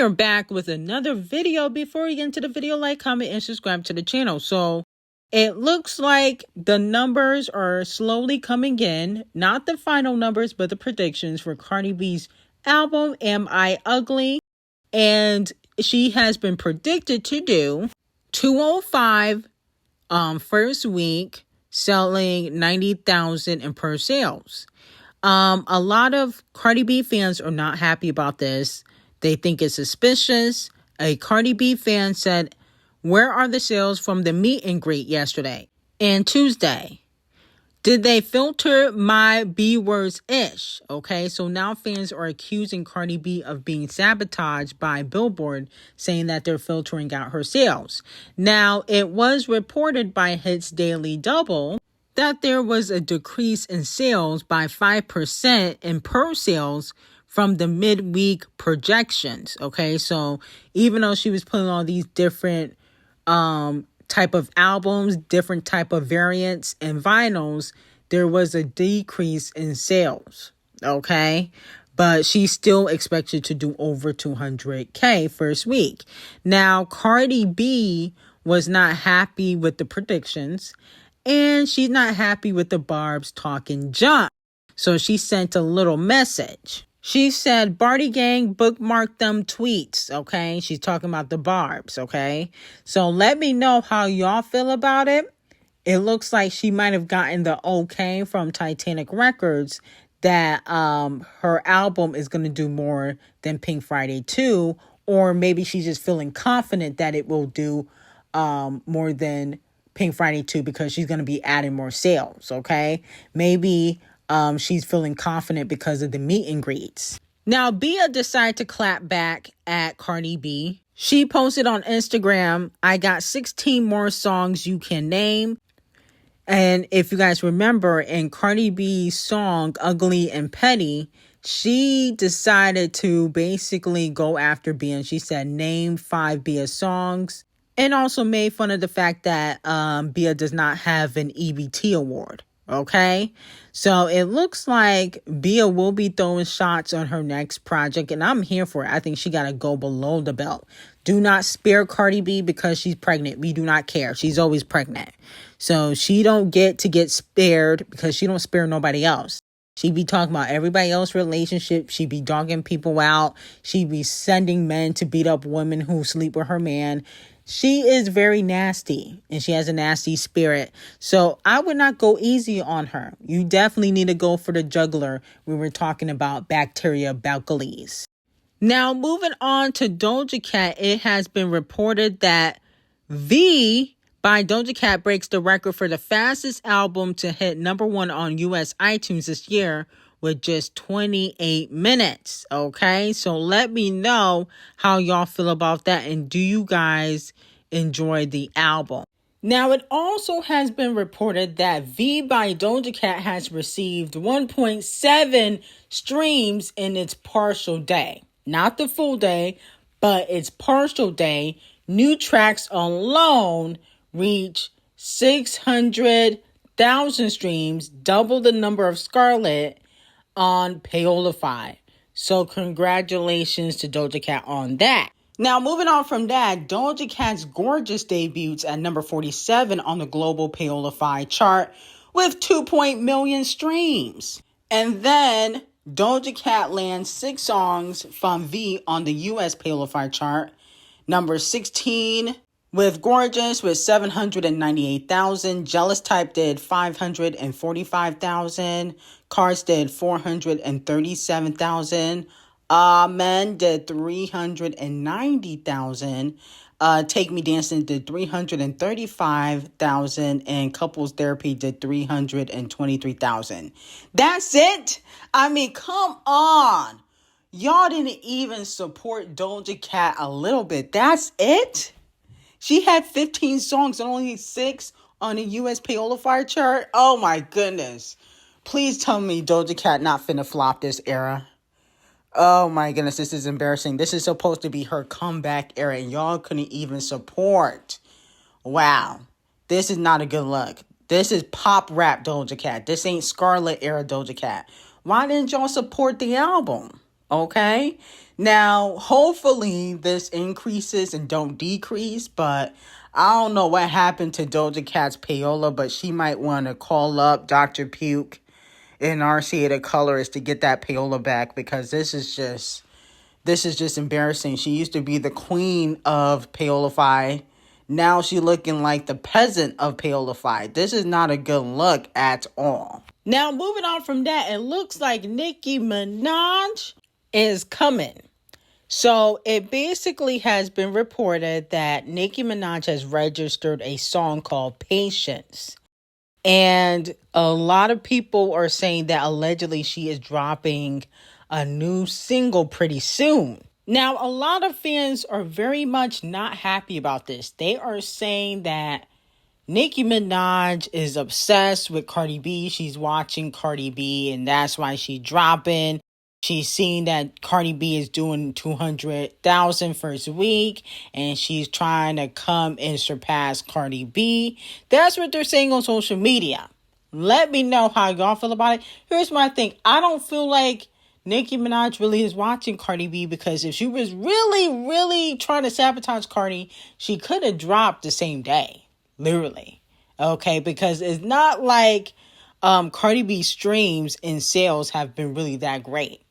We are back with another video. Before we get into the video, like, comment, and subscribe to the channel. So it looks like the numbers are slowly coming in. Not the final numbers, but the predictions for Cardi B's album, Am I Ugly? And she has been predicted to do 205 first week, selling 90,000 in per sales. A lot of Cardi B fans are not happy about this. They think it's suspicious. A Cardi B fan said, "Where are the sales from the meet and greet yesterday and Tuesday? Did they filter my B words-ish?" Okay, so now fans are accusing Cardi B of being sabotaged by Billboard, saying that they're filtering out her sales. Now, it was reported by Hits Daily Double that there was a decrease in sales by 5% in per sales from the midweek projections. Okay, so even though she was putting all these different type of albums, different type of variants and vinyls, there was a decrease in sales. Okay, but she's still expected to do over 200K first week. Now, Cardi B was not happy with the predictions, and she's not happy with the Barb's talking junk. So she sent a little message. She said, "Barty gang, bookmark them tweets," okay? She's talking about the Barbs, okay? So let me know how y'all feel about it. It looks like she might have gotten the okay from Titanic Records that her album is going to do more than Pink Friday 2, or maybe she's just feeling confident that it will do more than Pink Friday 2 because she's going to be adding more sales, okay? Maybe she's feeling confident because of the meet and greets. Now, Bia decided to clap back at Cardi B. She posted on Instagram, "I got 16 more songs you can name." And if you guys remember, in Cardi B's song, Ugly and Petty, she decided to basically go after Bia. And she said, "Name 5 Bia songs." And also made fun of the fact that Bia does not have an EBT award. Okay, so it looks like Bia will be throwing shots on her next project, and I'm here for it. I think she got to go below the belt. Do not spare Cardi B because she's pregnant. We do not care. She's always pregnant. So she don't get spared because she don't spare nobody else. She be talking about everybody else's relationship. She be dogging people out. She be sending men to beat up women who sleep with her man. She is very nasty and she has a nasty spirit. So I would not go easy on her. You definitely need to go for the juggler when we're talking about bacteria balconies. Now, moving on to Doja Cat, it has been reported that V by Doja Cat breaks the record for the fastest album to hit #1 on US iTunes this year with just 28 minutes. Okay, so let me know how y'all feel about that, and do you guys enjoy the album? Now, it also has been reported that V by Doja Cat has received 1.7 streams in its partial day. Not the full day, but its partial day. New tracks alone reach 600,000 streams, double the number of Scarlet on PÄY0LA. So congratulations to Doja Cat on that. Now, moving on from that, Doja Cat's Gorgeous debuts at number 47 on the global PÄY0LA chart with 2 million streams. And then Doja Cat lands 6 songs from V on the US PÄY0LA chart. Number 16 with Gorgeous with 798,000. Jealous Type did 545,000. Cards did 437,000. Men did 390,000. Take Me Dancing did 335,000. And Couples Therapy did 323,000. That's it. I mean, come on. Y'all didn't even support Doja Cat a little bit. That's it? She had 15 songs and only 6 on the US PÄY0LA chart. Oh my goodness. Please tell me Doja Cat not finna flop this era. Oh my goodness, this is embarrassing. This is supposed to be her comeback era and y'all couldn't even support. Wow. This is not a good look. This is pop rap Doja Cat. This ain't Scarlet era Doja Cat. Why didn't y'all support the album? Okay? Now, hopefully this increases and don't decrease, but I don't know what happened to Doja Cat's PÄY0LA, but she might want to call up Dr. Puke and RCA the colorist to get that PÄY0LA back, because this is just embarrassing. She used to be the queen of PÄY0LA. Now she looking like the peasant of PÄY0LA. This is not a good look at all. Now, moving on from that, it looks like Nicki Minaj is coming. So it basically has been reported that Nicki Minaj has registered a song called Patience. And a lot of people are saying that allegedly she is dropping a new single pretty soon. Now, a lot of fans are very much not happy about this. They are saying that Nicki Minaj is obsessed with Cardi B. She's watching Cardi B, and that's why she's dropping. She's seeing that Cardi B is doing 200,000 first week, and she's trying to come and surpass Cardi B. That's what they're saying on social media. Let me know how y'all feel about it. Here's my thing. I don't feel like Nicki Minaj really is watching Cardi B, because if she was really, really trying to sabotage Cardi, she could have dropped the same day. Literally. Okay, because it's not like Cardi B's streams and sales have been really that great.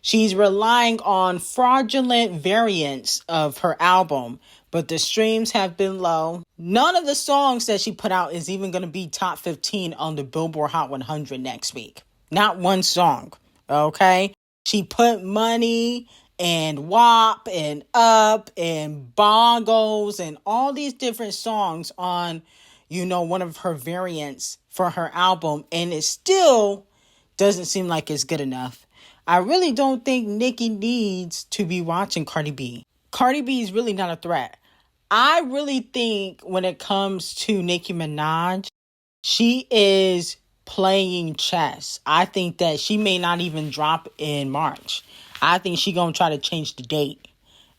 She's relying on fraudulent variants of her album, but the streams have been low. None of the songs that she put out is even going to be top 15 on the Billboard Hot 100 next week. Not one song, okay? She put Money and WAP and Up and Bongos and all these different songs on, one of her variants for her album, and it still doesn't seem like it's good enough. I really don't think Nicki needs to be watching Cardi B. Cardi B is really not a threat. I really think when it comes to Nicki Minaj, she is playing chess. I think that she may not even drop in March. I think she gonna try to change the date.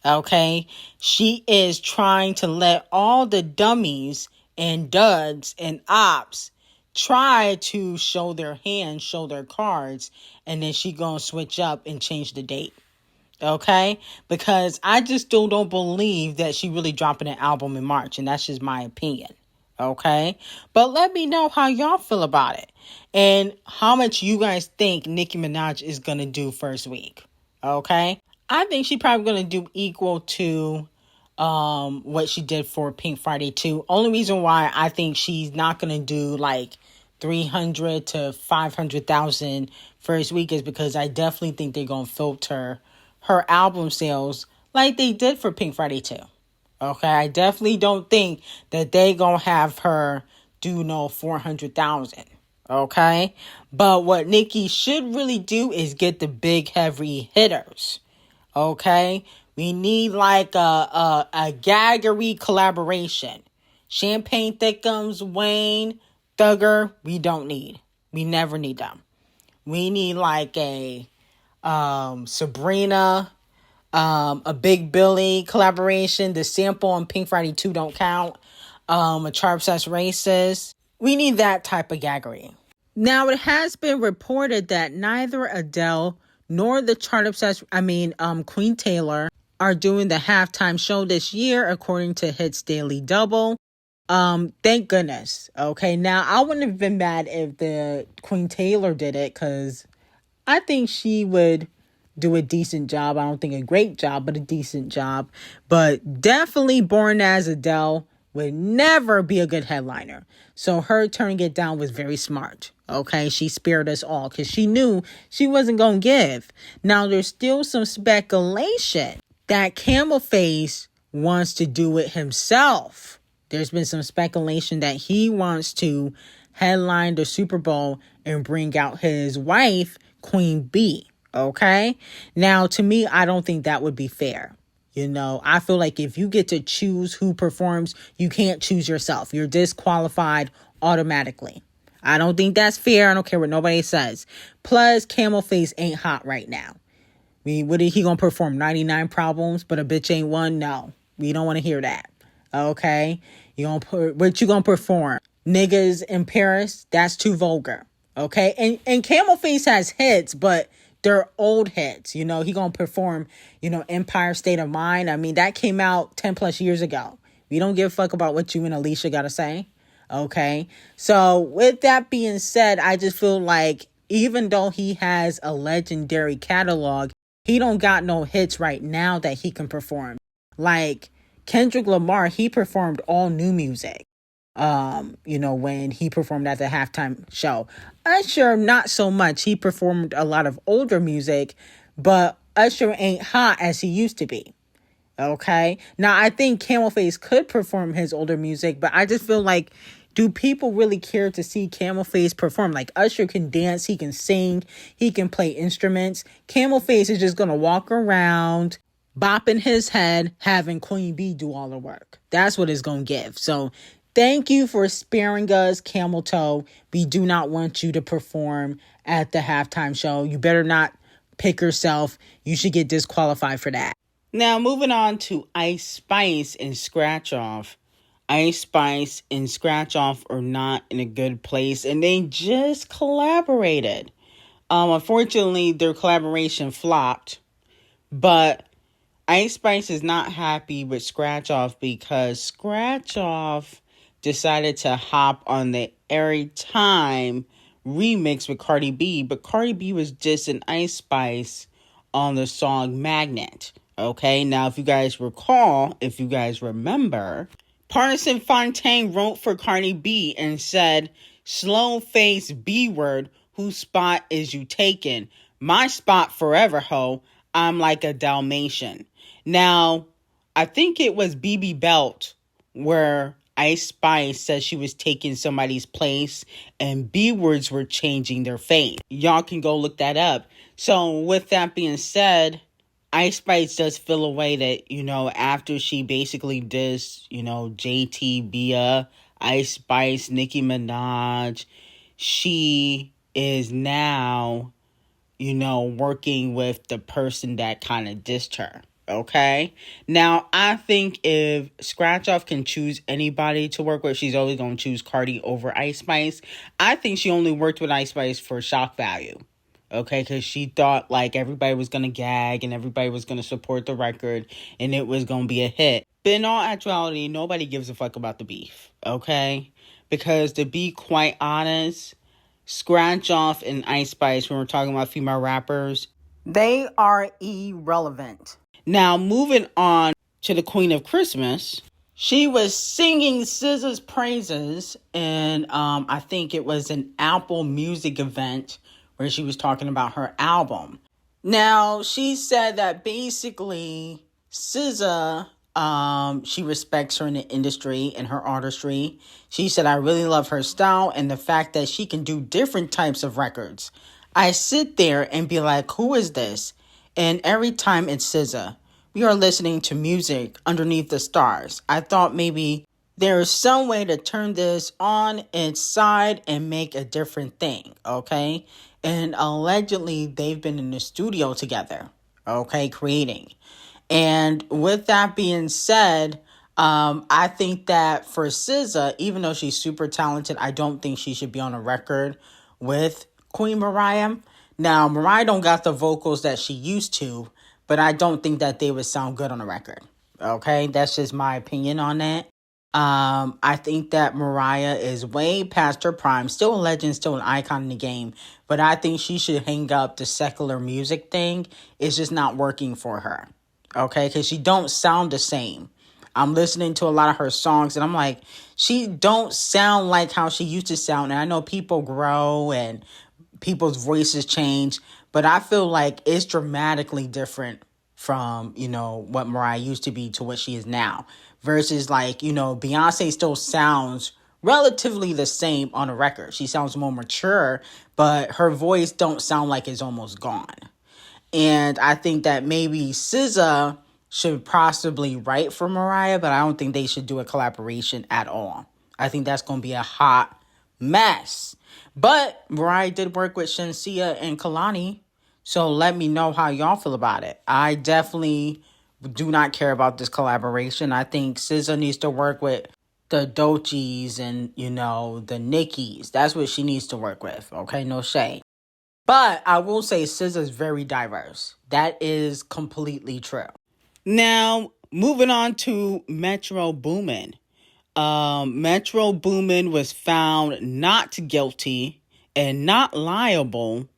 Okay? She is trying to let all the dummies and duds and ops try to show their hands, show their cards, and then she gonna switch up and change the date. Okay? Because I just still don't believe that she really dropping an album in March, and that's just my opinion. Okay? But let me know how y'all feel about it, and how much you guys think Nicki Minaj is gonna do first week. Okay? I think she probably gonna do equal to what she did for Pink Friday 2. Only reason why I think she's not gonna do like 300 to 500,000 first week is because I definitely think they're gonna filter her album sales like they did for Pink Friday 2. Okay, I definitely don't think that they gonna have her do 400,000. Okay, but what Nicki should really do is get the big heavy hitters. Okay, we need like a gaggery collaboration. Champagne Thickums, Wayne, Thugger, we don't need. We never need them. We need like a Sabrina, a Big Billy collaboration. The sample on Pink Friday 2 don't count. A Sharp Sass Racist. We need that type of gaggery. Now, it has been reported that neither Adele nor the Queen Taylor are doing the halftime show this year, according to Hits Daily Double. Thank goodness. Okay, now I wouldn't have been mad if the Queen Taylor did it, because I think she would do a decent job. I don't think a great job, but a decent job. But definitely Born as Adele would never be a good headliner. So her turning it down was very smart. Okay, she spared us all because she knew she wasn't going to give. Now, there's still some speculation that Camel Face wants to do it himself. There's been some speculation that he wants to headline the Super Bowl and bring out his wife, Queen B. Okay? Now, to me, I don't think that would be fair. I feel like if you get to choose who performs, you can't choose yourself. You're disqualified automatically. I don't think that's fair. I don't care what nobody says. Plus, Camel Face ain't hot right now. What is he gonna perform? 99 Problems, but a bitch ain't one? No. We don't want to hear that. Okay? What you gonna perform? Niggas in Paris? That's too vulgar. Okay? And Camel Face has hits, but they're old hits. You know, he gonna perform, Empire State of Mind. I mean, that came out 10 plus years ago. We don't give a fuck about what you and Alicia gotta say. Okay. So with that being said, I just feel like even though he has a legendary catalog, he don't got no hits right now that he can perform. Like Kendrick Lamar, he performed all new music. When he performed at the halftime show. Usher, not so much. He performed a lot of older music, but Usher ain't hot as he used to be. Okay. Now I think Camel Face could perform his older music, but I just feel like, do people really care to see Camel Face perform? Like Usher can dance, he can sing, he can play instruments. Camel Face is just gonna walk around, bopping his head, having Queen Bee do all the work. That's what it's gonna give. So thank you for sparing us, Camel Toe. We do not want you to perform at the halftime show. You better not pick yourself. You should get disqualified for that. Now, moving on to Ice Spice and Scratch Off. Ice Spice and Scratch Off are not in a good place, and they just collaborated. Unfortunately, their collaboration flopped, but Ice Spice is not happy with Scratch Off because Scratch Off decided to hop on the Every Time remix with Cardi B, but Cardi B was just an Ice Spice on the song Magnet. Okay, now if you guys remember, Partisan Fontaine wrote for Cardi B and said, "Slow face B-word, whose spot is you taking? My spot forever, ho. I'm like a Dalmatian." Now, I think it was BB Belt where Ice Spice said she was taking somebody's place and B-words were changing their fate. Y'all can go look that up. So with that being said, Ice Spice does feel a way that, after she basically dissed, JT, Bia, Ice Spice, Nicki Minaj, she is now, working with the person that kind of dissed her. Okay. Now, I think if Scratch Off can choose anybody to work with, she's always going to choose Cardi over Ice Spice. I think she only worked with Ice Spice for shock value. Okay, because she thought like everybody was going to gag and everybody was going to support the record and it was going to be a hit. But in all actuality, nobody gives a fuck about the beef, okay? Because to be quite honest, Scratch Off and Ice Spice, when we're talking about female rappers, they are irrelevant. Now, moving on to the Queen of Christmas, she was singing SZA's praises and I think it was an Apple Music event where she was talking about her album. Now, she said that basically SZA, she respects her in the industry and her artistry. She said, "I really love her style and the fact that she can do different types of records. I sit there and be like, who is this? And every time it's SZA. We are listening to music underneath the stars. I thought maybe there is some way to turn this on its side and make a different thing," okay? And allegedly, they've been in the studio together, okay, creating. And with that being said, I think that for SZA, even though she's super talented, I don't think she should be on a record with Queen Mariah. Now, Mariah don't got the vocals that she used to, but I don't think that they would sound good on a record. Okay, that's just my opinion on that. I think that Mariah is way past her prime, still a legend, still an icon in the game, but I think she should hang up the secular music thing. It's just not working for her, okay, because she don't sound the same. I'm listening to a lot of her songs, and I'm like, she don't sound like how she used to sound, and I know people grow, and people's voices change, but I feel like it's dramatically different from, what Mariah used to be to what she is now. Versus like, Beyonce still sounds relatively the same on a record. She sounds more mature, but her voice don't sound like it's almost gone. And I think that maybe SZA should possibly write for Mariah, but I don't think they should do a collaboration at all. I think that's going to be a hot mess. But Mariah did work with Shenseea and Kalani, so let me know how y'all feel about it. I definitely do not care about this collaboration. I think SZA needs to work with the D0JAs and, the Nickis. That's what she needs to work with, okay? No shade. But I will say SZA is very diverse. That is completely true. Now, moving on to Metro Boomin. Metro Boomin was found not guilty and not liable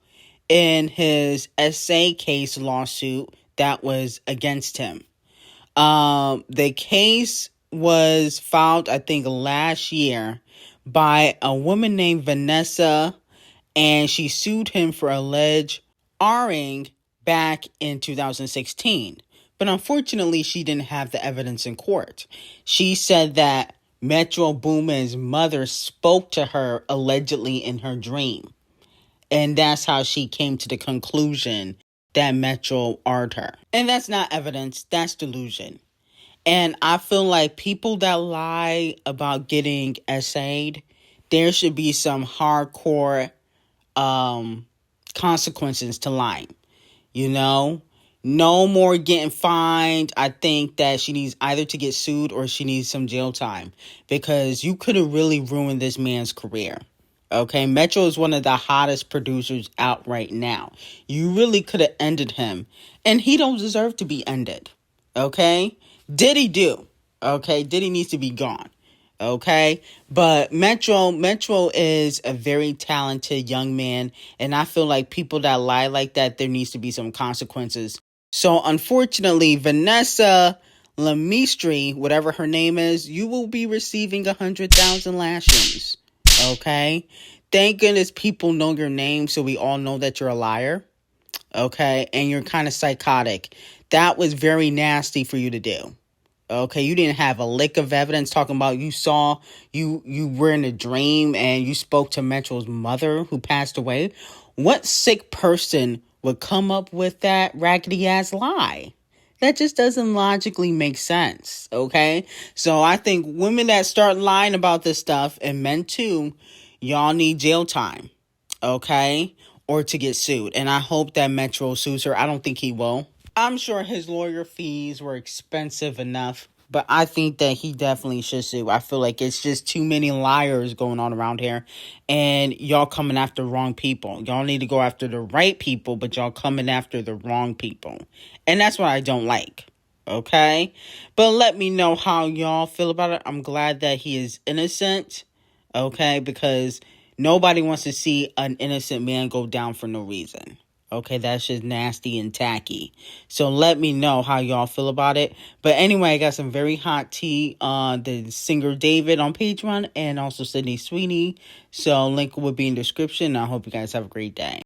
in his SA case lawsuit that was against him. The case was filed, I think, last year by a woman named Vanessa, and she sued him for alleged R-ing back in 2016. But unfortunately, she didn't have the evidence in court. She said that Metro Boomin's mother spoke to her allegedly in her dream. And that's how she came to the conclusion that Metro R'd her. And that's not evidence, that's delusion. And I feel like people that lie about getting SA'd, there should be some hardcore consequences to lying. You know? No more getting fined. I think that she needs either to get sued or she needs some jail time. Because you could have really ruined this man's career. Okay, Metro is one of the hottest producers out right now. You really could have ended him. And he don't deserve to be ended. Okay? Diddy do. Okay? Diddy needs to be gone. Okay? But Metro is a very talented young man. And I feel like people that lie like that, there needs to be some consequences. So, unfortunately, Vanessa Lemistri, whatever her name is, you will be receiving 100,000 lashings. Okay? Thank goodness people know your name so we all know that you're a liar. Okay? And you're kind of psychotic. That was very nasty for you to do. Okay? You didn't have a lick of evidence talking about you were in a dream and you spoke to Metro's mother who passed away. What sick person would come up with that raggedy ass lie? That just doesn't logically make sense, okay? So I think women that start lying about this stuff, and men too, y'all need jail time, okay? Or to get sued. And I hope that Metro sues her. I don't think he will. I'm sure his lawyer fees were expensive enough, but I think that he definitely should sue. I feel like it's just too many liars going on around here, and y'all coming after the wrong people. Y'all need to go after the right people, but y'all coming after the wrong people. And that's what I don't like, okay? But let me know how y'all feel about it. I'm glad that he is innocent, okay? Because nobody wants to see an innocent man go down for no reason. Okay, that's just nasty and tacky. So let me know how y'all feel about it. But anyway, I got some very hot tea on the singer David on Patreon and also Sydney Sweeney. So link will be in the description. I hope you guys have a great day.